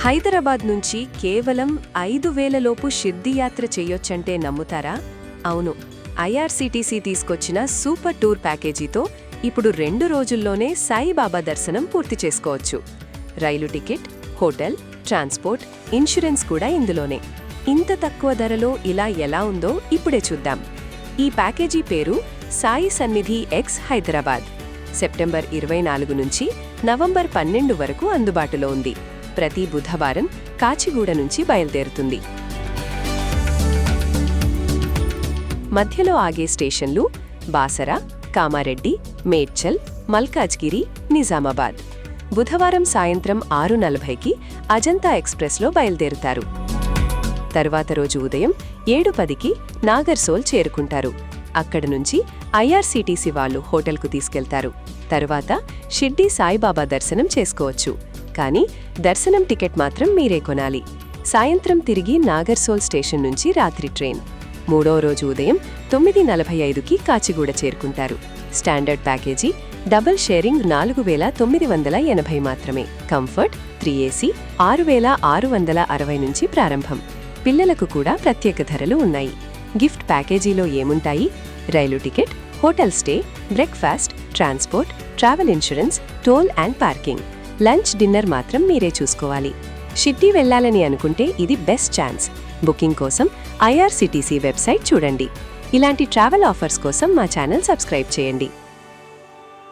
హైదరాబాద్ నుంచి కేవలం 5,000 లోపు షిర్డీ యాత్ర చెయ్యొచ్చంటే నమ్ముతారా? అవును, ఐఆర్సీటీసీ తీసుకొచ్చిన సూపర్ టూర్ ప్యాకేజీతో ఇప్పుడు 2 రోజుల్లోనే సాయిబాబా దర్శనం పూర్తి చేసుకోవచ్చు. రైలు టికెట్, హోటల్, ట్రాన్స్పోర్ట్, ఇన్సూరెన్స్ కూడా ఇందులోనే. ఇంత తక్కువ ధరలో ఇలా ఎలా ఉందో ఇప్పుడే చూద్దాం. ఈ ప్యాకేజీ పేరు సాయి సన్నిధి ఎక్స్ హైదరాబాద్. సెప్టెంబర్ 24 నుంచి నవంబర్ 12 వరకు అందుబాటులో ఉంది. ప్రతి బుధవారం కాచిగూడ నుంచి బయలుదేరుతుంది. మధ్యలో ఆగే స్టేషన్లు బాసరా, కామారెడ్డి, మేడ్చల్, మల్కాజ్గిరి, నిజామాబాద్. బుధవారం సాయంత్రం 6:40కి అజంతా ఎక్స్ప్రెస్లో బయలుదేరుతారు. తరువాత రోజు ఉదయం 7:10కి నాగర్సోల్ చేరుకుంటారు. అక్కడి నుంచి ఐఆర్సీటీసీ వాళ్ళు హోటల్కు తీసుకెళ్తారు. తరువాత షిర్డీ సాయిబాబా దర్శనం చేసుకోవచ్చు. కానీ దర్శనం టికెట్ మాత్రం మీరే కొనాలి. సాయంత్రం తిరిగి నాగర్సోల్ స్టేషన్ నుంచి రాత్రి ట్రైన్. 3వ రోజు ఉదయం 9:45కి కాచిగూడ చేరుకుంటారు. స్టాండర్డ్ ప్యాకేజీ డబుల్ షేరింగ్ 4,980 మాత్రమే. కంఫర్ట్ 3AC 6,660 నుంచి ప్రారంభం. పిల్లలకు కూడా ప్రత్యేక ధరలు ఉన్నాయి. గిఫ్ట్ ప్యాకేజీలో ఏముంటాయి? రైలు ticket, hotel stay, breakfast, transport, travel insurance, toll and parking. Lunch, dinner మాత్రం మీరే చూసుకోవాలి. షిర్డీ వెళ్లాలని అనుకుంటే ఇది బెస్ట్ ఛాన్స్. బుకింగ్ కోసం ఐఆర్సీటీసీ వెబ్సైట్ చూడండి. ఇలాంటి ట్రావెల్ ఆఫర్స్ కోసం మా ఛానల్ సబ్స్క్రైబ్ చేయండి.